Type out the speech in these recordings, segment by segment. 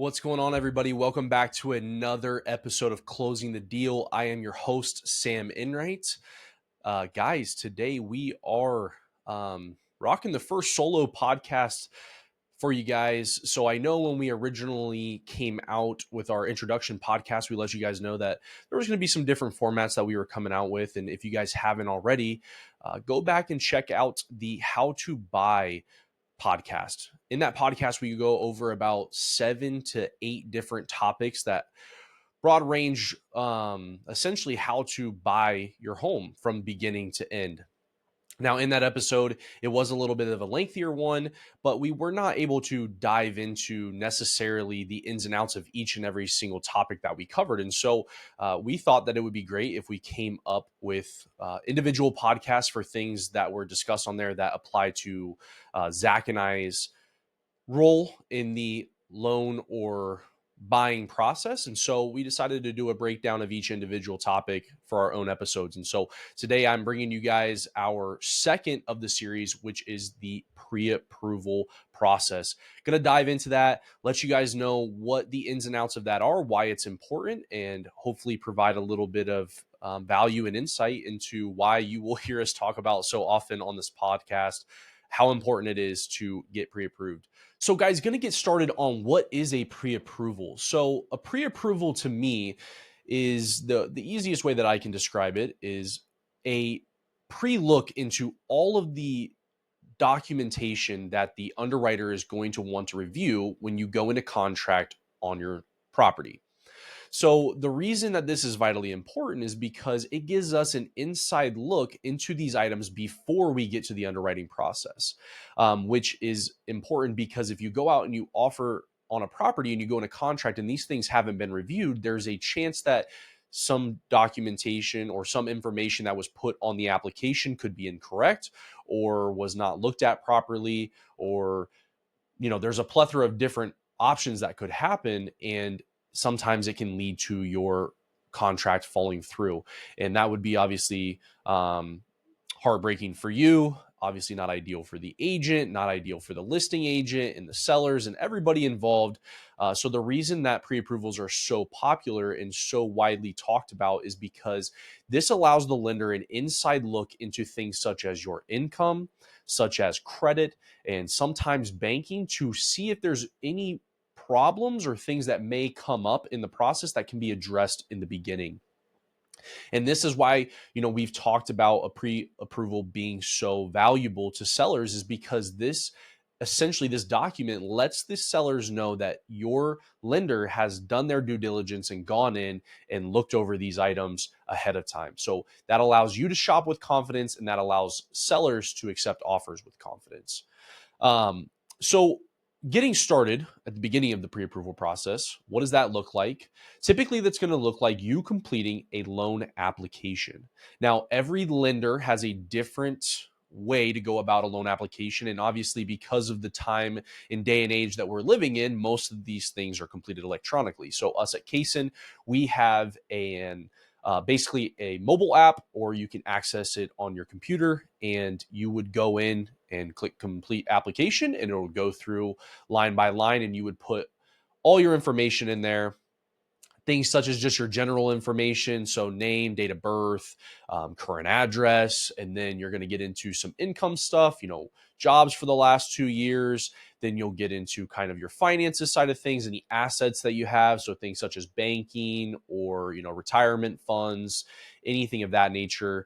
What's going on, everybody? Welcome back to another episode of Closing the Deal. I am your host, Sam Enright. Guys, today we are rocking the first solo podcast for you guys. So I know when we originally came out with our introduction podcast, we let you guys know that there was going to be some different formats that we were coming out with. And if you guys haven't already, go back and check out the How to Buy podcast. In that podcast, we go over about 7 to 8 different topics that broad range, essentially how to buy your home from beginning to end. Now, in that episode, it was a little bit of a lengthier one, but we were not able to dive into necessarily the ins and outs of each and every single topic that we covered. And so we thought that it would be great if we came up with individual podcasts for things that were discussed on there that apply to Zach and I's role in the loan or buying process. And so we decided to do a breakdown of each individual topic for our own episodes. And so today I'm bringing you guys our second of the series, which is the pre-approval process. Going to dive into that, let you guys know what the ins and outs of that are, why it's important, and hopefully provide a little bit of value and insight into why you will hear us talk about so often on this podcast how important it is to get pre-approved. So guys, going to get started on what is a pre-approval. So a pre-approval to me is the easiest way that I can describe it is a pre-look into all of the documentation that the underwriter is going to want to review when you go into contract on your property. So the reason that this is vitally important is because it gives us an inside look into these items before we get to the underwriting process, which is important because if you go out and you offer on a property and you go in a contract and these things haven't been reviewed, there's a chance that some documentation or some information that was put on the application could be incorrect or was not looked at properly, or there's a plethora of different options that could happen, and sometimes it can lead to your contract falling through. And that would be obviously heartbreaking for you, obviously not ideal for the agent, not ideal for the listing agent and the sellers and everybody involved. So the reason that pre-approvals are so popular and so widely talked about is because this allows the lender an inside look into things such as your income, such as credit, and sometimes banking, to see if there's any problems or things that may come up in the process that can be addressed in the beginning. And this is why, we've talked about a pre-approval being so valuable to sellers, is because this document lets the sellers know that your lender has done their due diligence and gone in and looked over these items ahead of time. So that allows you to shop with confidence, and that allows sellers to accept offers with confidence. So getting started at the beginning of the pre-approval process, what does that look like? Typically, that's going to look like you completing a loan application. Now, every lender has a different way to go about a loan application. And obviously, because of the time and day and age that we're living in, most of these things are completed electronically. So us at Cason, we have basically a mobile app, or you can access it on your computer, and you would go in and click complete application, and it will go through line by line, and you would put all your information in there. Things such as just your general information, so name, date of birth, current address, and then you're going to get into some income stuff, jobs for the last 2 years. Then you'll get into kind of your finances side of things and the assets that you have, so things such as banking or retirement funds, anything of that nature.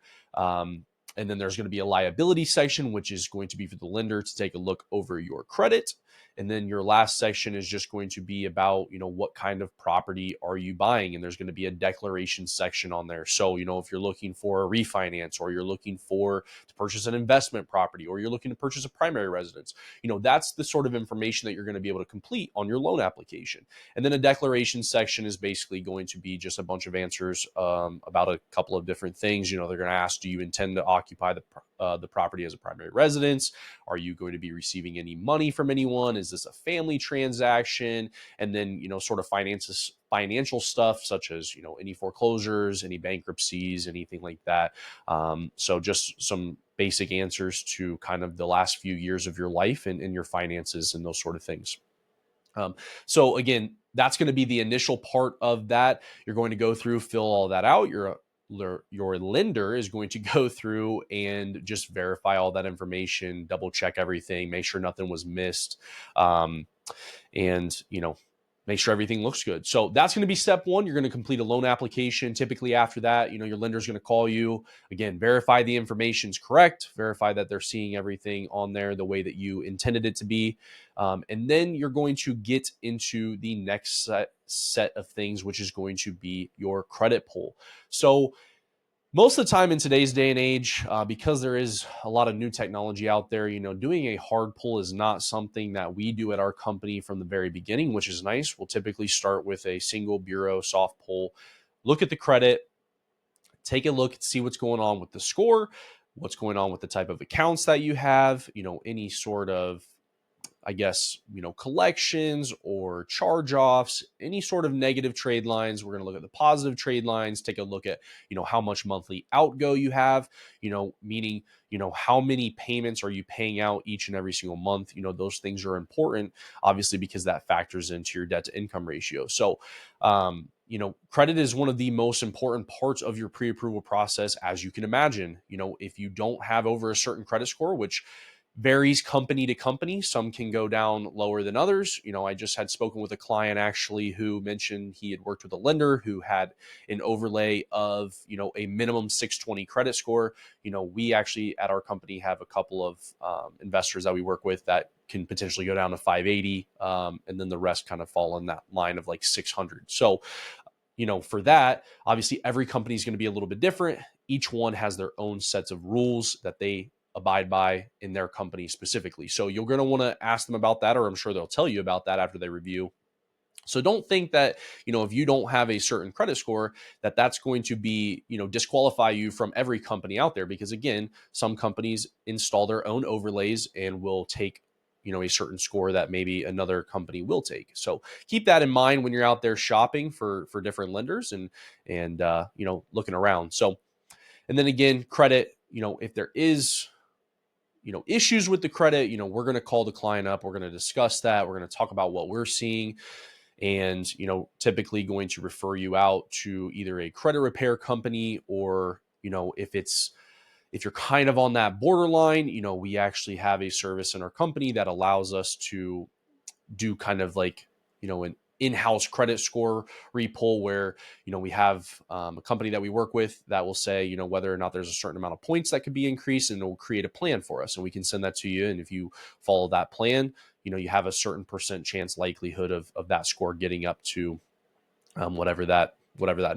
And then there's going to be a liability section, which is going to be for the lender to take a look over your credit. And then your last section is just going to be about, what kind of property are you buying? And there's going to be a declaration section on there. So, if you're looking for a refinance, or you're looking to purchase an investment property, or you're looking to purchase a primary residence, that's the sort of information that you're going to be able to complete on your loan application. And then a declaration section is basically going to be just a bunch of answers about a couple of different things. They're going to ask, do you intend to occupy the property as a primary residence? Are you going to be receiving any money from anyone? Is this a family transaction? And then, sort of financial stuff, such as, any foreclosures, any bankruptcies, anything like that. So just some basic answers to kind of the last few years of your life and your finances and those sort of things. So again, that's going to be the initial part of that. You're going to go through, fill all that out. Your lender is going to go through and just verify all that information, double check everything, make sure nothing was missed, and make sure everything looks good. So that's going to be step one. You're going to complete a loan application. Typically after that, your lender's going to call you again, verify the information's correct, verify that they're seeing everything on there the way that you intended it to be. And then you're going to get into the next set of things, which is going to be your credit pull. So most of the time in today's day and age, because there is a lot of new technology out there, doing a hard pull is not something that we do at our company from the very beginning, which is nice. We'll typically start with a single bureau soft pull, look at the credit, take a look, see what's going on with the score, what's going on with the type of accounts that you have, any sort of collections or charge-offs, any sort of negative trade lines. We're going to look at the positive trade lines, take a look at, how much monthly outgo you have, meaning, how many payments are you paying out each and every single month? Those things are important, obviously, because that factors into your debt to income ratio. So, credit is one of the most important parts of your pre-approval process, as you can imagine. If you don't have over a certain credit score, which varies company to company. Some can go down lower than others. I just had spoken with a client actually who mentioned he had worked with a lender who had an overlay of, a minimum 620 credit score. We actually at our company have a couple of investors that we work with that can potentially go down to 580. And then the rest kind of fall in that line of like 600. So, for that, obviously every company is going to be a little bit different. Each one has their own sets of rules that they abide by in their company specifically. So you're going to want to ask them about that, or I'm sure they'll tell you about that after they review. So don't think that, if you don't have a certain credit score, that that's going to be, disqualify you from every company out there. Because again, some companies install their own overlays and will take, a certain score that maybe another company will take. So keep that in mind when you're out there shopping for different lenders and looking around. So, and then again, credit, if there is issues with the credit, we're going to call the client up. We're going to discuss that. We're going to talk about what we're seeing and, typically going to refer you out to either a credit repair company or, if you're kind of on that borderline, we actually have a service in our company that allows us to do kind of like, an in-house credit score repull where, we have a company that we work with that will say, whether or not there's a certain amount of points that could be increased, and it will create a plan for us. And we can send that to you. And if you follow that plan, you have a certain percent chance likelihood of that score getting up to whatever that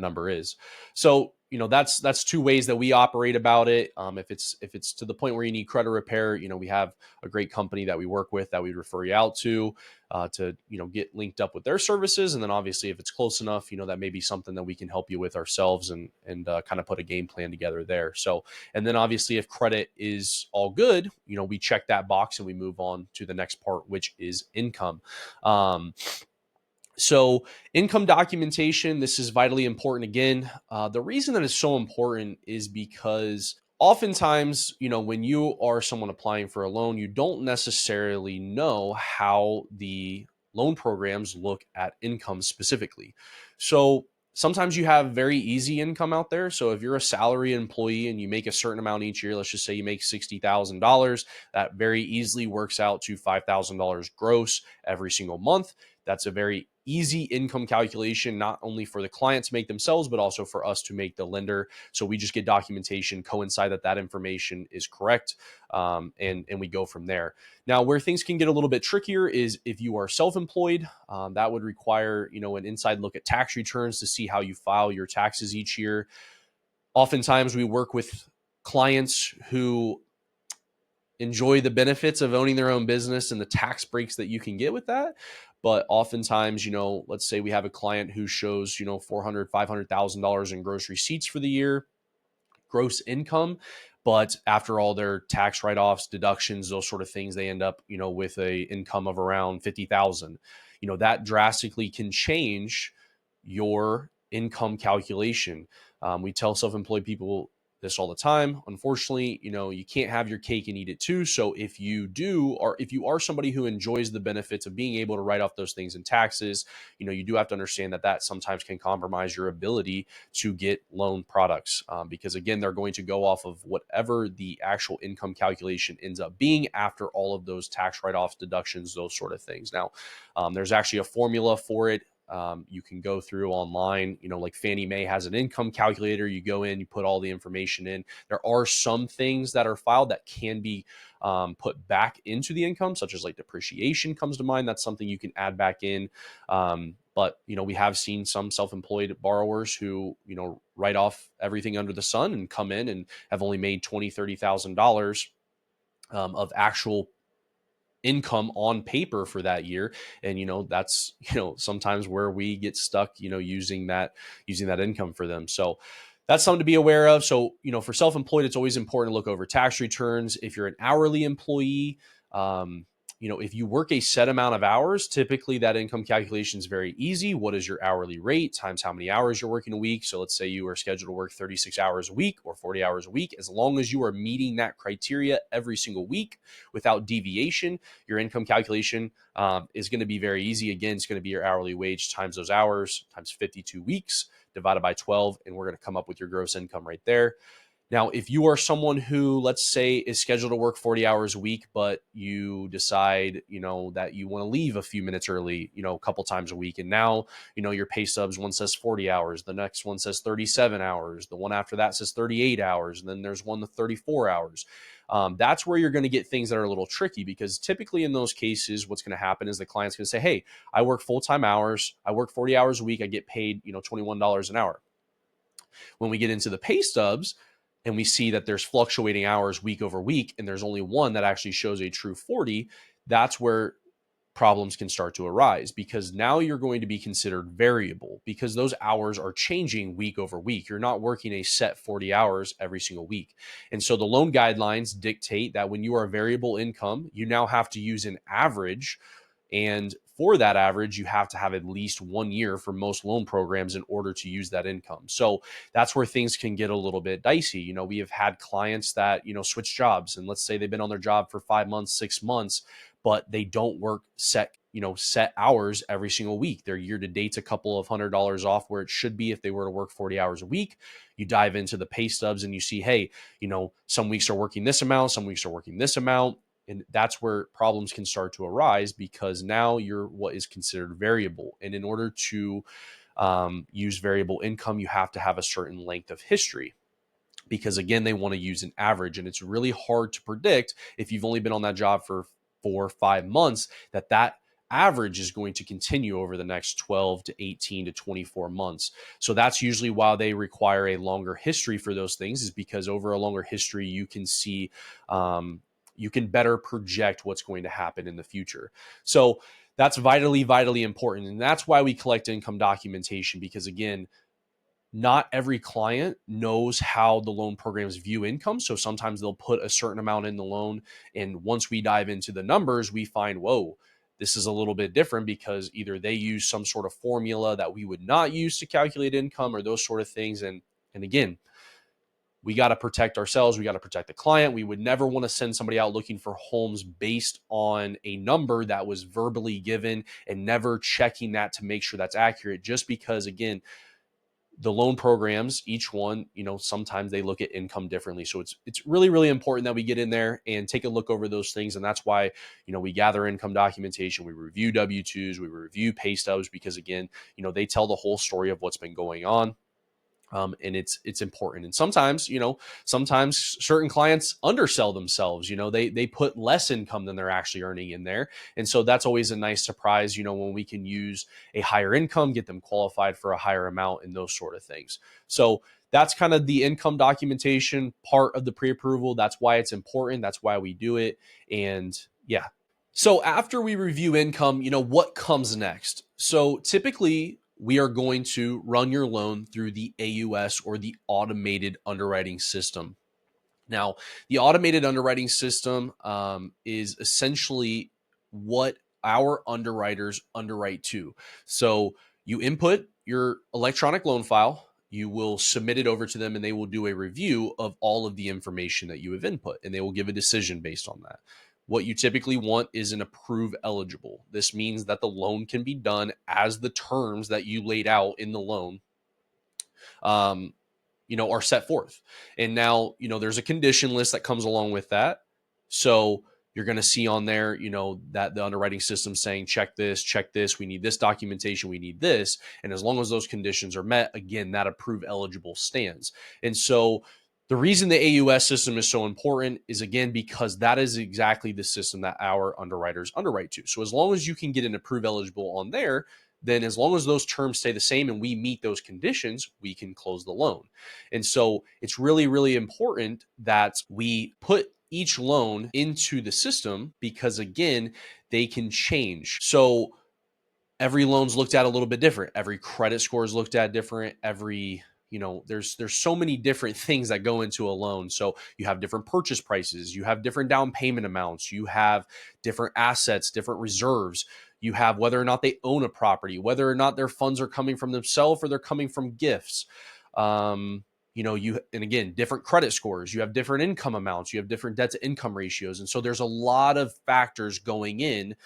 number is. So, that's two ways that we operate about it. If it's to the point where you need credit repair, we have a great company that we work with that we refer you out to get linked up with their services. And then obviously if it's close enough, that may be something that we can help you with ourselves and kind of put a game plan together there. So, and then obviously if credit is all good, we check that box and we move on to the next part, which is income. So income documentation, this is vitally important. Again, the reason that it's so important is because oftentimes, when you are someone applying for a loan, you don't necessarily know how the loan programs look at income specifically. So sometimes you have very easy income out there. So if you're a salary employee and you make a certain amount each year, let's just say you make $60,000, that very easily works out to $5,000 gross every single month. That's a very easy income calculation, not only for the client to make themselves, but also for us to make the lender. So we just get documentation, coincide that information is correct, and we go from there. Now, where things can get a little bit trickier is if you are self-employed, that would require, an inside look at tax returns to see how you file your taxes each year. Oftentimes we work with clients who enjoy the benefits of owning their own business and the tax breaks that you can get with that. But oftentimes, let's say we have a client who shows, $400,000, $500,000 in gross receipts for the year, gross income. But after all their tax write-offs, deductions, those sort of things, they end up, with a income of around 50,000. That drastically can change your income calculation. We tell self-employed people this all the time. Unfortunately, you can't have your cake and eat it too. So if you do, or if you are somebody who enjoys the benefits of being able to write off those things in taxes, you do have to understand that that sometimes can compromise your ability to get loan products, because again, they're going to go off of whatever the actual income calculation ends up being after all of those tax write-offs, deductions, those sort of things. Now, there's actually a formula for it. You can go through online, like Fannie Mae has an income calculator. You go in, you put all the information in. There are some things that are filed that can be put back into the income, such as like depreciation comes to mind. That's something you can add back in. But we have seen some self-employed borrowers who write off everything under the sun and come in and have only made $20,000-$30,000 of actual income on paper for that year. And that's sometimes where we get stuck using that income for them. So that's something to be aware of. So for self-employed, it's always important to look over tax returns. If you're an hourly employee, if you work a set amount of hours, typically that income calculation is very easy. What is your hourly rate times how many hours you're working a week? So let's say you are scheduled to work 36 hours a week or 40 hours a week. As long as you are meeting that criteria every single week without deviation, your income calculation is going to be very easy. Again, it's going to be your hourly wage times those hours times 52 weeks divided by 12, and we're going to come up with your gross income right there. Now, if you are someone who, let's say, is scheduled to work 40 hours a week, but you decide, that you want to leave a few minutes early, a couple times a week, and now, your pay stubs, one says 40 hours, the next one says 37 hours, the one after that says 38 hours, and then there's one with 34 hours. That's where you're going to get things that are a little tricky, because typically in those cases, what's going to happen is the client's going to say, hey, I work full-time hours, I work 40 hours a week, I get paid, $21 an hour. When we get into the pay stubs, and we see that there's fluctuating hours week over week, and there's only one that actually shows a true 40, that's where problems can start to arise, because now you're going to be considered variable, because those hours are changing week over week. You're not working a set 40 hours every single week. And so the loan guidelines dictate that when you are variable income, you now have to use an average. And for that average, you have to have at least 1 year for most loan programs in order to use that income. So that's where things can get a little bit dicey. We have had clients that, switch jobs, and let's say they've been on their job for 5 months, 6 months, but they don't work set hours every single week. Their year to date's a couple of $100 off where it should be if they were to work 40 hours a week. You dive into the pay stubs and you see, hey, some weeks are working this amount, some weeks are working this amount. And that's where problems can start to arise, because now you're what is considered variable. And in order to use variable income, you have to have a certain length of history, because again, they want to use an average. And it's really hard to predict, if you've only been on that job for 4 or 5 months, that average is going to continue over the next 12 to 18 to 24 months. So that's usually why they require a longer history for those things, is because over a longer history, you can see, you can better project what's going to happen in the future. So that's vitally, vitally important. And that's why we collect income documentation, because again, not every client knows how the loan programs view income. So sometimes they'll put a certain amount in the loan, and once we dive into the numbers, we find, whoa, this is a little bit different, because either they use some sort of formula that we would not use to calculate income, or those sort of things. And again, we got to protect ourselves. We got to protect the client. We would never want to send somebody out looking for homes based on a number that was verbally given, and never checking that to make sure that's accurate, just because, again, the loan programs, each one, sometimes they look at income differently. So it's really, really important that we get in there and take a look over those things. And that's why, we gather income documentation, we review W-2s, we review pay stubs, because again, they tell the whole story of what's been going on. And it's important. And sometimes certain clients undersell themselves. They put less income than they're actually earning in there. And so that's always a nice surprise, when we can use a higher income, get them qualified for a higher amount, and those sort of things. So that's kind of the income documentation part of the pre-approval. That's why it's important. That's why we do it. And yeah. So after we review income, what comes next? So typically, we are going to run your loan through the AUS, or the automated underwriting system. Now, the automated underwriting system is essentially what our underwriters underwrite to. So you input your electronic loan file, you will submit it over to them and they will do a review of all of the information that you have input and they will give a decision based on that. What you typically want is an approve eligible. This means that the loan can be done as the terms that you laid out in the loan are set forth. And now, there's a condition list that comes along with that. So you're going to see on there, that the underwriting system saying, check this, we need this documentation, we need this. And as long as those conditions are met, again, that approve eligible stands. And so the reason the AUS system is so important is, again, because that is exactly the system that our underwriters underwrite to. So as long as you can get an approve eligible on there, then as long as those terms stay the same and we meet those conditions, we can close the loan. And so it's really, really important that we put each loan into the system because, again, they can change. So every loan's looked at a little bit different. Every credit score is looked at different. There's so many different things that go into a loan. So you have different purchase prices, you have different down payment amounts, you have different assets, different reserves. You have whether or not they own a property, whether or not their funds are coming from themselves or they're coming from gifts. And again, different credit scores, you have different income amounts, you have different debt to income ratios. And so there's a lot of factors going in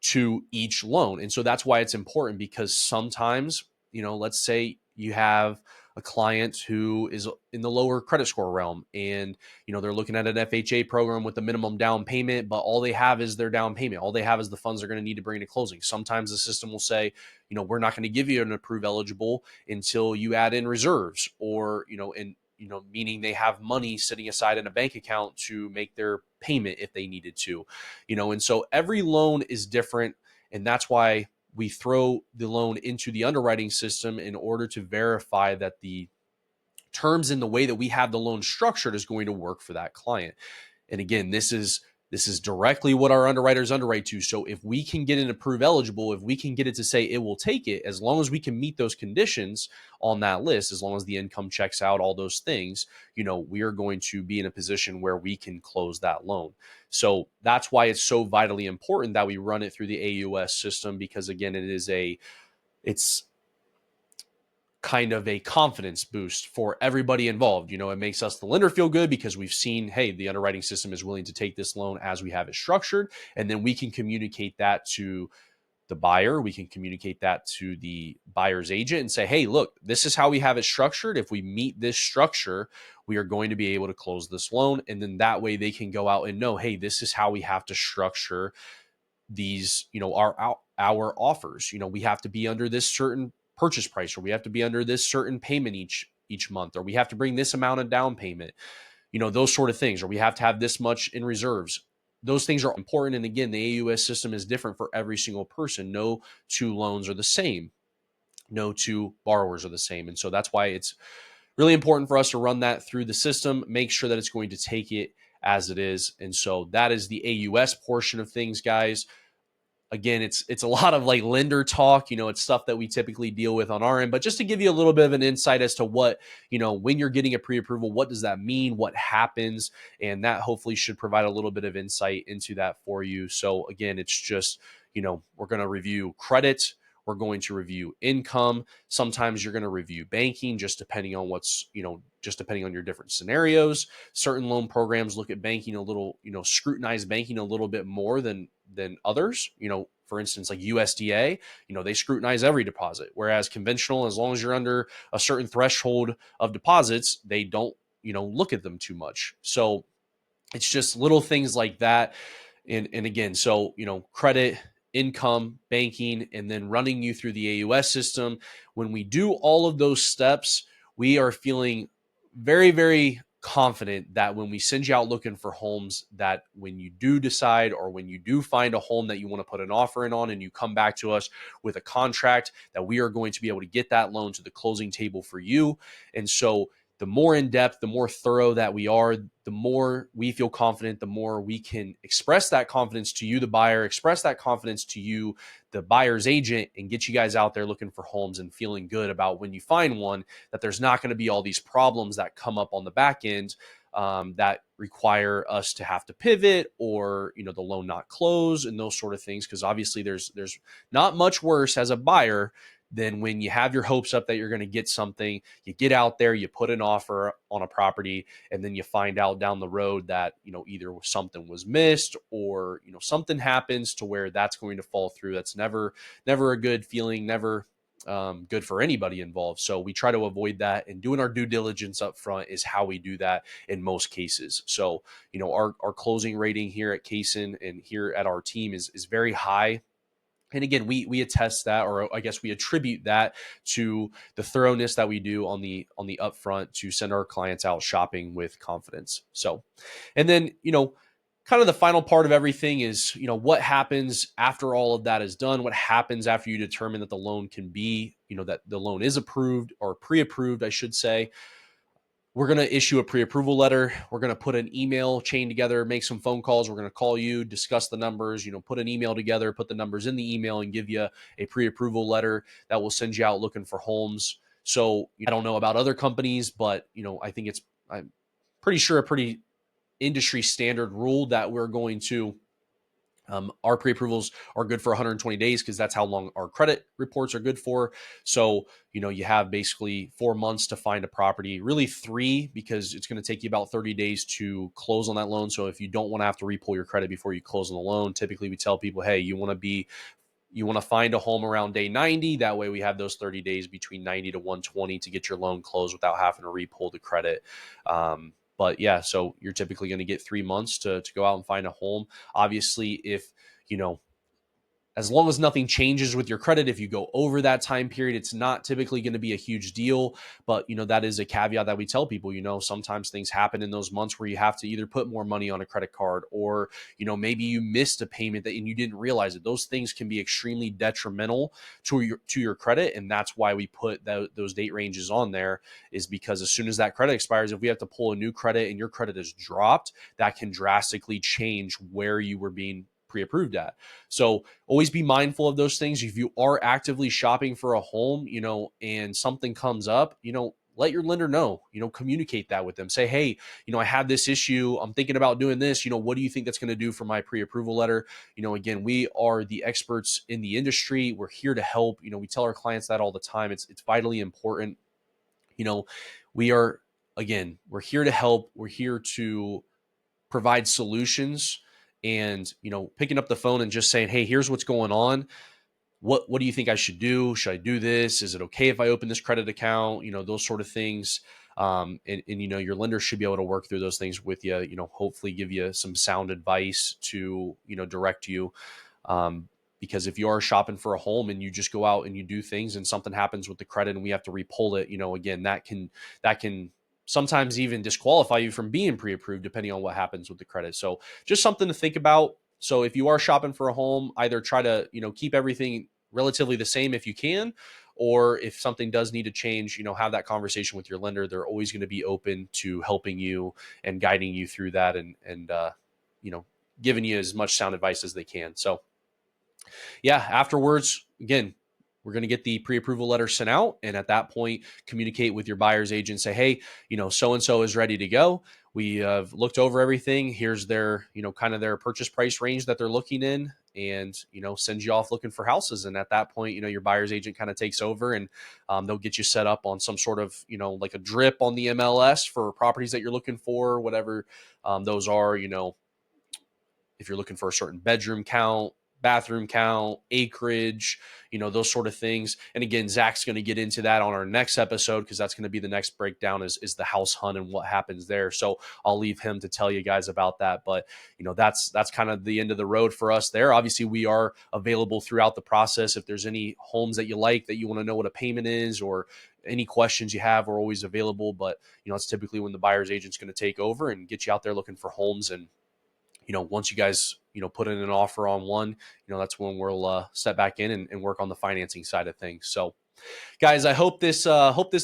to each loan. And so that's why it's important, because sometimes, let's say you have a client who is in the lower credit score realm and, they're looking at an FHA program with the minimum down payment, but all they have is their down payment. All they have is the funds they're going to need to bring to closing. Sometimes the system will say, we're not going to give you an approve eligible until you add in reserves or, meaning they have money sitting aside in a bank account to make their payment if they needed to, and so every loan is different. And that's why we throw the loan into the underwriting system in order to verify that the terms and the way that we have the loan structured is going to work for that client. And again, this is directly what our underwriters underwrite to. So if we can get an approve eligible, if we can get it to say it will take it, as long as we can meet those conditions on that list, as long as the income checks out, all those things, we are going to be in a position where we can close that loan. So that's why it's so vitally important that we run it through the AUS system, because again, it's kind of a confidence boost for everybody involved. It makes us, the lender, feel good because we've seen, hey, the underwriting system is willing to take this loan as we have it structured. And then we can communicate that to the buyer. We can communicate that to the buyer's agent and say, hey, look, this is how we have it structured. If we meet this structure, we are going to be able to close this loan. And then that way they can go out and know, hey, this is how we have to structure these, our offers. We have to be under this certain purchase price, or we have to be under this certain payment each month, or we have to bring this amount of down payment, those sort of things, or we have to have this much in reserves. Those things are important. And again, the AUS system is different for every single person. No two loans are the same. No two borrowers are the same. And so that's why it's really important for us to run that through the system, make sure that it's going to take it as it is. And so that is the AUS portion of things, guys. Again, it's a lot of like lender talk, it's stuff that we typically deal with on our end, but just to give you a little bit of an insight as to what, when you're getting a pre-approval, what does that mean? What happens? And that hopefully should provide a little bit of insight into that for you. So again, it's just, we're going to review credit. We're going to review income. Sometimes you're going to review banking, just depending on just depending on your different scenarios. Certain loan programs look at banking a little, scrutinize banking a little bit more than others. For instance, like USDA, they scrutinize every deposit, whereas conventional, as long as you're under a certain threshold of deposits, they don't, look at them too much. So it's just little things like that. And again, so, credit, income, banking, and then running you through the AUS system. When we do all of those steps, we are feeling very, very confident that when we send you out looking for homes, that when you do decide, or when you do find a home that you want to put an offer in on, and you come back to us with a contract, that we are going to be able to get that loan to the closing table for you. And so the more in depth, the more thorough that we are, the more we feel confident, the more we can express that confidence to you, the buyer, express that confidence to you, the buyer's agent, and get you guys out there looking for homes and feeling good about when you find one, that there's not going to be all these problems that come up on the back end that require us to have to pivot, or, the loan not close and those sort of things. Because obviously there's not much worse as a buyer then when you have your hopes up that you're going to get something, you get out there, you put an offer on a property, and then you find out down the road that, either something was missed or, something happens to where that's going to fall through. That's never a good feeling, never good for anybody involved. So we try to avoid that, and doing our due diligence up front is how we do that in most cases. So, our closing rating here at Cason and here at our team is very high. And again, we attest that, or I guess we attribute that to the thoroughness that we do on the upfront to send our clients out shopping with confidence. So, and then, kind of the final part of everything is, what happens after all of that is done? What happens after you determine that the loan can be, that the loan is approved or pre-approved, I should say. We're going to issue a pre-approval letter. We're going to put an email chain together, make some phone calls. We're going to call you, discuss the numbers, put an email together, put the numbers in the email, and give you a pre-approval letter that will send you out looking for homes. So I don't know about other companies, but I think I'm pretty sure a pretty industry standard rule that we're going to our pre-approvals are good for 120 days because that's how long our credit reports are good for. So, you have basically 4 months to find a property, really 3, because it's going to take you about 30 days to close on that loan. So if you don't want to have to repull your credit before you close on the loan, typically we tell people, hey, you want to find a home around day 90. That way we have those 30 days between 90 to 120 to get your loan closed without having to repull the credit. But yeah, so you're typically going to get 3 months to go out and find a home. Obviously, if, as long as nothing changes with your credit, if you go over that time period, it's not typically going to be a huge deal. But, that is a caveat that we tell people, sometimes things happen in those months where you have to either put more money on a credit card or, maybe you missed a payment and you didn't realize it. Those things can be extremely detrimental to your credit. And that's why we put those date ranges on there, is because as soon as that credit expires, if we have to pull a new credit and your credit is dropped, that can drastically change where you were being pre-approved at. So always be mindful of those things. If you are actively shopping for a home, and something comes up, let your lender know, communicate that with them. Say, hey, I have this issue. I'm thinking about doing this. What do you think that's going to do for my pre-approval letter? Again, we are the experts in the industry. We're here to help. We tell our clients that all the time. It's vitally important. We are, again, we're here to help. We're here to provide solutions. And picking up the phone and just saying, hey, here's what's going on, what do you think I should do? Should I do this? Is it okay if I open this credit account? Those sort of things. And your lender should be able to work through those things with you, hopefully give you some sound advice to direct you. Because if you are shopping for a home and you just go out and you do things and something happens with the credit and we have to repull it, again, that can sometimes even disqualify you from being pre-approved depending on what happens with the credit. So just something to think about. So if you are shopping for a home, either try to, keep everything relatively the same if you can, or if something does need to change, have that conversation with your lender. They're always going to be open to helping you and guiding you through that and giving you as much sound advice as they can. So yeah, afterwards, again, we're going to get the pre-approval letter sent out. And at that point, communicate with your buyer's agent, say, hey, so-and-so is ready to go. We have looked over everything. Here's their, kind of their purchase price range that they're looking in, and, send you off looking for houses. And at that point, your buyer's agent kind of takes over, and they'll get you set up on some sort of, like a drip on the MLS for properties that you're looking for, whatever those are, if you're looking for a certain bedroom count, bathroom count, acreage, those sort of things. And again, Zach's going to get into that on our next episode, because that's going to be the next breakdown is the house hunt and what happens there. So I'll leave him to tell you guys about that. But, that's kind of the end of the road for us there. Obviously, we are available throughout the process. If there's any homes that you like, that you want to know what a payment is, or any questions you have, we're always available. But, it's typically when the buyer's agent's going to take over and get you out there looking for homes. And once you guys, put in an offer on one, that's when we'll step back in and work on the financing side of things. So guys, I hope this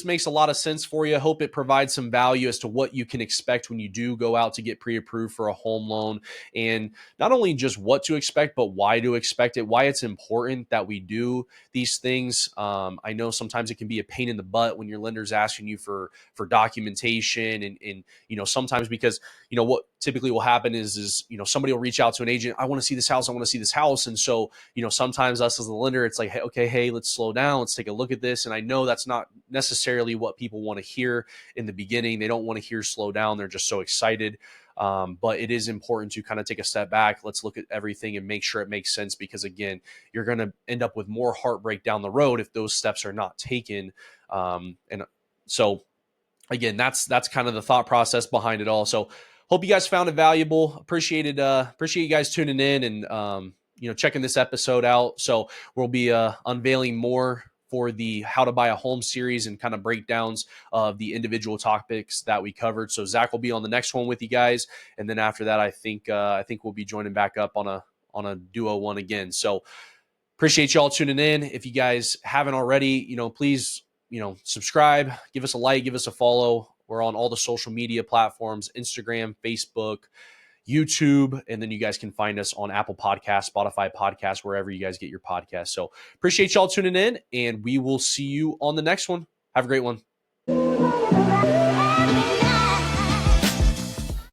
makes a lot of sense for you. I hope it provides some value as to what you can expect when you do go out to get pre-approved for a home loan, and not only just what to expect, but why to expect it, why it's important that we do these things. I know sometimes it can be a pain in the butt when your lender's asking you for documentation, and sometimes because what typically will happen is somebody will reach out to an agent. I want to see this house. I want to see this house. And so, sometimes us as the lender, it's like, hey, okay, hey, let's slow down. Let's take a look at this. And I know that's not necessarily what people want to hear in the beginning. They don't want to hear slow down. They're just so excited. But it is important to kind of take a step back. Let's look at everything and make sure it makes sense, because again, you're going to end up with more heartbreak down the road if those steps are not taken. And so again, that's kind of the thought process behind it all. So hope you guys found it valuable. Appreciate you guys tuning in and checking this episode out. So we'll be unveiling more for the How to Buy a Home series and kind of breakdowns of the individual topics that we covered. So Zach will be on the next one with you guys, and then after that, I think we'll be joining back up on a duo one again. So appreciate y'all tuning in. If you guys haven't already, please subscribe, give us a like, give us a follow. We're on all the social media platforms: Instagram, Facebook, YouTube, and then you guys can find us on Apple Podcasts, Spotify Podcasts, wherever you guys get your podcasts. So appreciate y'all tuning in, and we will see you on the next one. Have a great one.